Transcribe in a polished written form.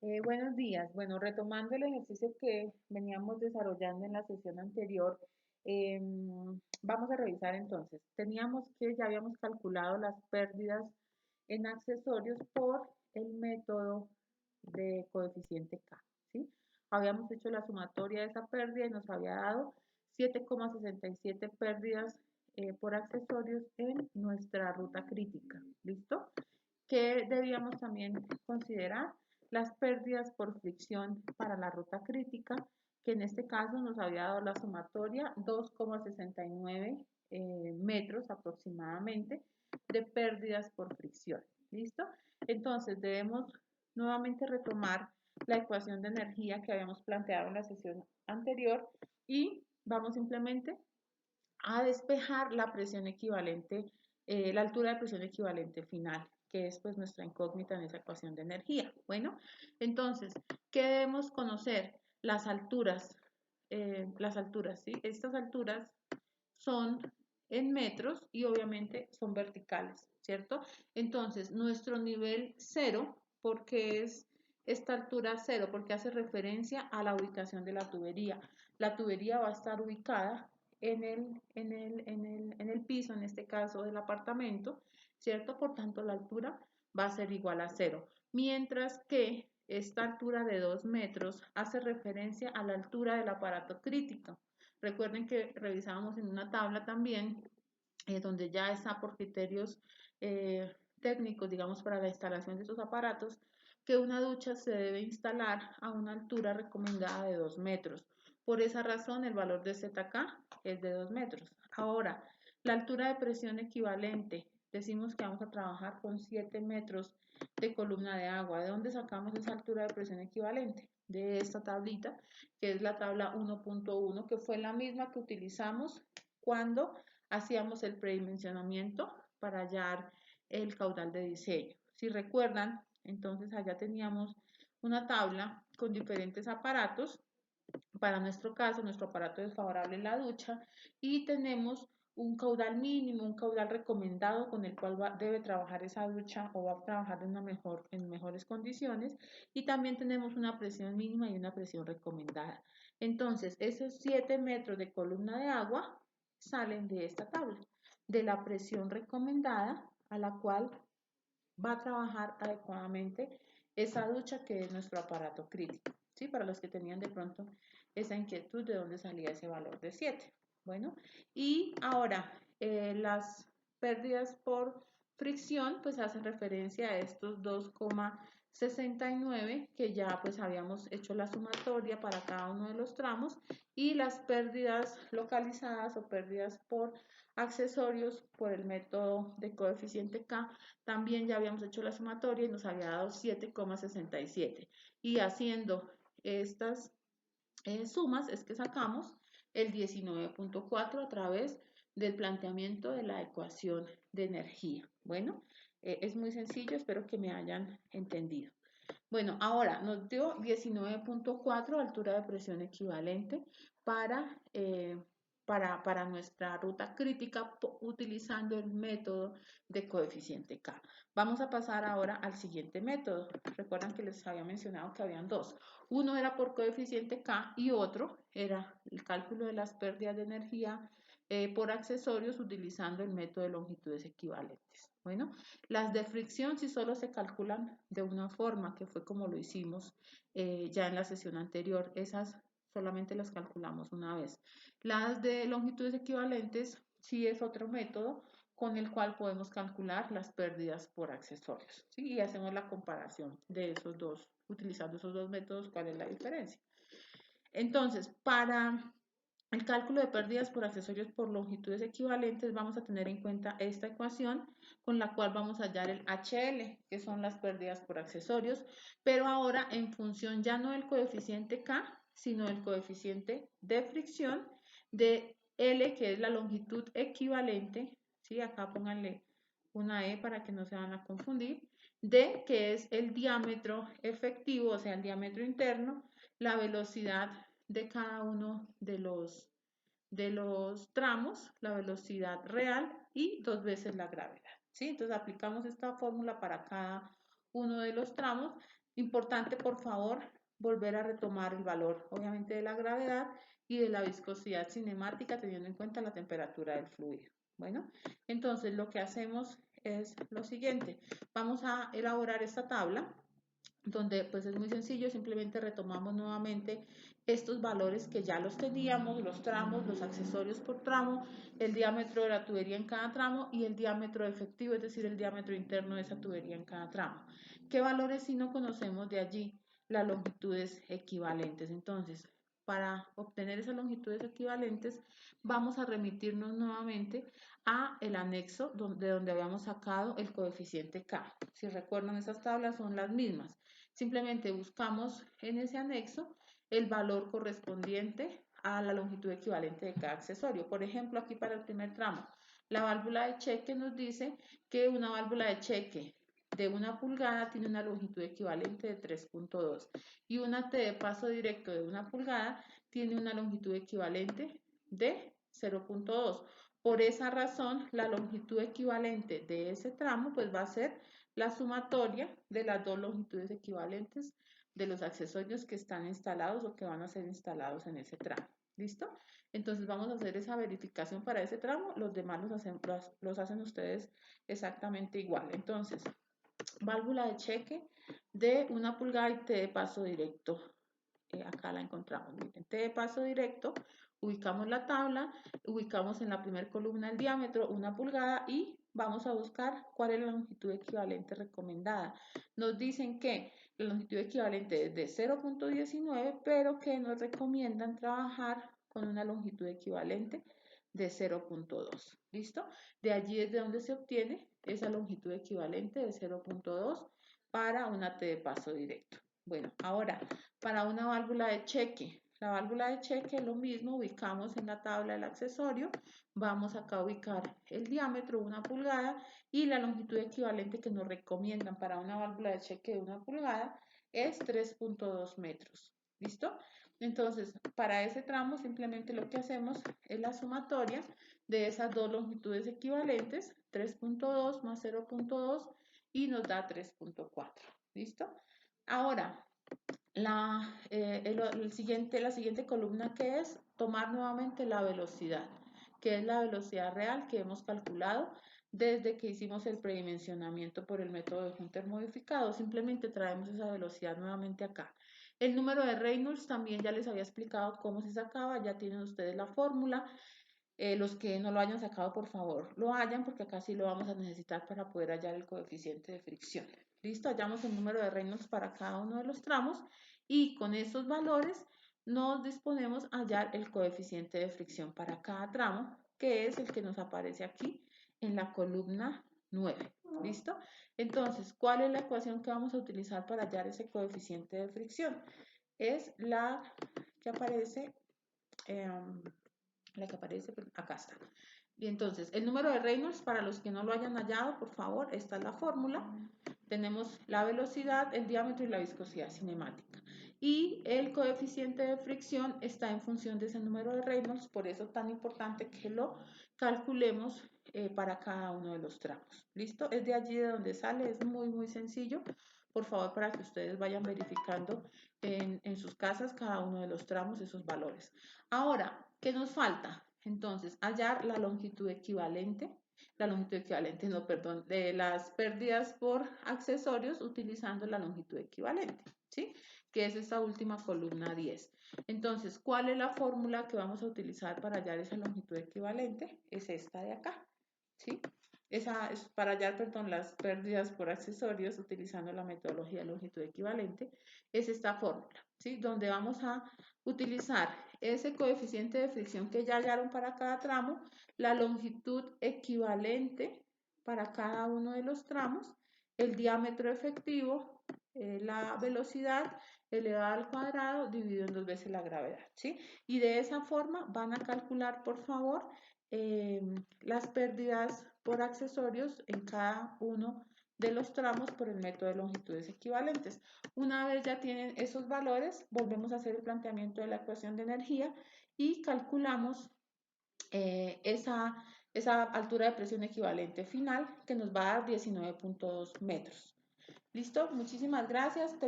Buenos días. Bueno, retomando el ejercicio que veníamos desarrollando en la sesión anterior, vamos a revisar entonces. Teníamos que ya habíamos calculado las pérdidas en accesorios por el método de coeficiente K, ¿sí? Habíamos hecho la sumatoria de esa pérdida y nos había dado 7,67 pérdidas por accesorios en nuestra ruta crítica. ¿Listo? Que debíamos también considerar las pérdidas por fricción para la ruta crítica, que en este caso nos había dado la sumatoria 2,69 metros aproximadamente de pérdidas por fricción. ¿Listo? Entonces debemos nuevamente retomar la ecuación de energía que habíamos planteado en la sesión anterior y vamos simplemente a despejar la presión equivalente, la altura de presión equivalente final, que es pues nuestra incógnita en esa ecuación de energía. Bueno, entonces, ¿qué debemos conocer? Las alturas, ¿sí? Estas alturas son en metros y obviamente son verticales, ¿cierto? Entonces, nuestro nivel cero, porque es esta altura cero, porque hace referencia a la ubicación de la tubería. La tubería va a estar ubicada en el piso, en este caso del apartamento, ¿cierto? Por tanto, la altura va a ser igual a cero. Mientras que esta altura de 2 metros hace referencia a la altura del aparato crítico. Recuerden que revisábamos en una tabla también, donde ya está por criterios técnicos, digamos, para la instalación de estos aparatos, que una ducha se debe instalar a una altura recomendada de 2 metros. Por esa razón, el valor de ZK es de 2 metros. Ahora, la altura de presión equivalente, decimos que vamos a trabajar con 7 metros de columna de agua. ¿De dónde sacamos esa altura de presión equivalente? De esta tablita, que es la tabla 1.1, que fue la misma que utilizamos cuando hacíamos el predimensionamiento para hallar el caudal de diseño. Si recuerdan, entonces allá teníamos una tabla con diferentes aparatos. Para nuestro caso, nuestro aparato desfavorable en la ducha, y tenemos un caudal mínimo, un caudal recomendado con el cual debe trabajar esa ducha o va a trabajar en mejores condiciones, y también tenemos una presión mínima y una presión recomendada. Entonces, esos 7 metros de columna de agua salen de esta tabla, de la presión recomendada a la cual va a trabajar adecuadamente esa ducha que es nuestro aparato crítico, ¿sí? Para los que tenían de pronto esa inquietud de dónde salía ese valor de 7. Bueno, y ahora las pérdidas por fricción pues hacen referencia a estos 2,69 que ya pues habíamos hecho la sumatoria para cada uno de los tramos, y las pérdidas localizadas o pérdidas por accesorios por el método de coeficiente K también ya habíamos hecho la sumatoria y nos había dado 7,67. Y haciendo estas sumas es que sacamos el 19,4 a través del planteamiento de la ecuación de energía. Bueno, es muy sencillo, espero que me hayan entendido. Bueno, ahora nos dio 19,4 altura de presión equivalente para, para nuestra ruta crítica utilizando el método de coeficiente K. Vamos a pasar ahora al siguiente método. Recuerdan que les había mencionado que habían dos. Uno era por coeficiente K y otro era el cálculo de las pérdidas de energía por accesorios utilizando el método de longitudes equivalentes. Bueno, las de fricción sí solo se calculan de una forma, que fue como lo hicimos ya en la sesión anterior. Esas solamente las calculamos una vez. Las de longitudes equivalentes sí es otro método con el cual podemos calcular las pérdidas por accesorios, ¿sí? Y hacemos la comparación de esos dos, utilizando esos dos métodos, ¿cuál es la diferencia? Entonces, para el cálculo de pérdidas por accesorios por longitudes equivalentes, vamos a tener en cuenta esta ecuación con la cual vamos a hallar el HL, que son las pérdidas por accesorios, pero ahora en función ya no del coeficiente K, sino del coeficiente de fricción de L, que es la longitud equivalente, ¿sí? Acá pónganle una E para que no se van a confundir, D, que es el diámetro efectivo, o sea, el diámetro interno, la velocidad de cada uno de los tramos, la velocidad real y 2 veces la gravedad, ¿sí? Entonces aplicamos esta fórmula para cada uno de los tramos Importante, por favor, volver a retomar el valor, obviamente, de la gravedad y de la viscosidad cinemática, teniendo en cuenta la temperatura del fluido. Bueno, entonces lo que hacemos es lo siguiente. Vamos a elaborar esta tabla, donde pues es muy sencillo, simplemente retomamos nuevamente estos valores que ya los teníamos, los tramos, los accesorios por tramo, el diámetro de la tubería en cada tramo y el diámetro efectivo, es decir, el diámetro interno de esa tubería en cada tramo. ¿Qué valores si no conocemos de allí? Las longitudes equivalentes. Entonces, para obtener esas longitudes equivalentes, vamos a remitirnos nuevamente a el anexo de donde habíamos sacado el coeficiente K. Si recuerdan, esas tablas son las mismas. Simplemente buscamos en ese anexo el valor correspondiente a la longitud equivalente de cada accesorio. Por ejemplo, aquí para el primer tramo, la válvula de cheque nos dice que una válvula de cheque de 1 pulgada tiene una longitud equivalente de 3.2 y una T de paso directo de 1 pulgada tiene una longitud equivalente de 0.2. Por esa razón, la longitud equivalente de ese tramo pues va a ser la sumatoria de las dos longitudes equivalentes de los accesorios que están instalados o que van a ser instalados en ese tramo. ¿Listo? Entonces vamos a hacer esa verificación para ese tramo, los demás los hacen ustedes exactamente igual. Entonces, válvula de cheque de 1 pulgada y T de paso directo. Acá la encontramos. Miren, T de paso directo, ubicamos la tabla, ubicamos en la primera columna el diámetro, 1 pulgada y vamos a buscar cuál es la longitud equivalente recomendada. Nos dicen que la longitud equivalente es de 0.19, pero que nos recomiendan trabajar con una longitud equivalente de 0.2. ¿Listo? De allí es de donde se obtiene esa longitud equivalente de 0.2 para una T de paso directo. Bueno, ahora, para una válvula de cheque, la válvula de cheque es lo mismo, ubicamos en la tabla el accesorio, vamos acá a ubicar el diámetro, 1 pulgada, y la longitud equivalente que nos recomiendan para una válvula de cheque de 1 pulgada es 3.2 metros. ¿Listo? Entonces, para ese tramo simplemente lo que hacemos es la sumatoria de esas dos longitudes equivalentes, 3.2 más 0.2, y nos da 3.4. ¿Listo? Ahora, la siguiente columna, que es tomar nuevamente la velocidad, que es la velocidad real que hemos calculado desde que hicimos el predimensionamiento por el método de Hunter modificado. Simplemente traemos esa velocidad nuevamente acá. El número de Reynolds también ya les había explicado cómo se sacaba, ya tienen ustedes la fórmula. Los que no lo hayan sacado, por favor, lo hayan, porque acá sí lo vamos a necesitar para poder hallar el coeficiente de fricción. Listo, hallamos el número de Reynolds para cada uno de los tramos y con esos valores nos disponemos a hallar el coeficiente de fricción para cada tramo, que es el que nos aparece aquí en la columna 9. ¿Listo? Entonces, ¿cuál es la ecuación que vamos a utilizar para hallar ese coeficiente de fricción? Es la que aparece... acá está. Y entonces, el número de Reynolds, para los que no lo hayan hallado, por favor, esta es la fórmula. Tenemos la velocidad, el diámetro y la viscosidad cinemática. Y el coeficiente de fricción está en función de ese número de Reynolds, por eso es tan importante que lo calculemos para cada uno de los tramos. ¿Listo? Es de allí de donde sale, es muy, muy sencillo. Por favor, para que ustedes vayan verificando en sus casas cada uno de los tramos, esos valores. Ahora, ¿qué nos falta? Entonces, hallar la longitud equivalente, no, perdón, de las pérdidas por accesorios utilizando la longitud equivalente, ¿sí? Que es esta última columna 10. Entonces, ¿cuál es la fórmula que vamos a utilizar para hallar esa longitud equivalente? Es esta de acá, ¿sí? Esa es para hallar, perdón, las pérdidas por accesorios utilizando la metodología de longitud equivalente, es esta fórmula, ¿sí? Donde vamos a utilizar ese coeficiente de fricción que ya hallaron para cada tramo, la longitud equivalente para cada uno de los tramos, el diámetro efectivo, la velocidad elevada al cuadrado dividido en 2 veces la gravedad, ¿sí? Y de esa forma van a calcular, por favor, las pérdidas por accesorios en cada uno de los tramos por el método de longitudes equivalentes. Una vez ya tienen esos valores, volvemos a hacer el planteamiento de la ecuación de energía y calculamos esa altura de presión equivalente final que nos va a dar 19.2 metros. ¿Listo? Muchísimas gracias.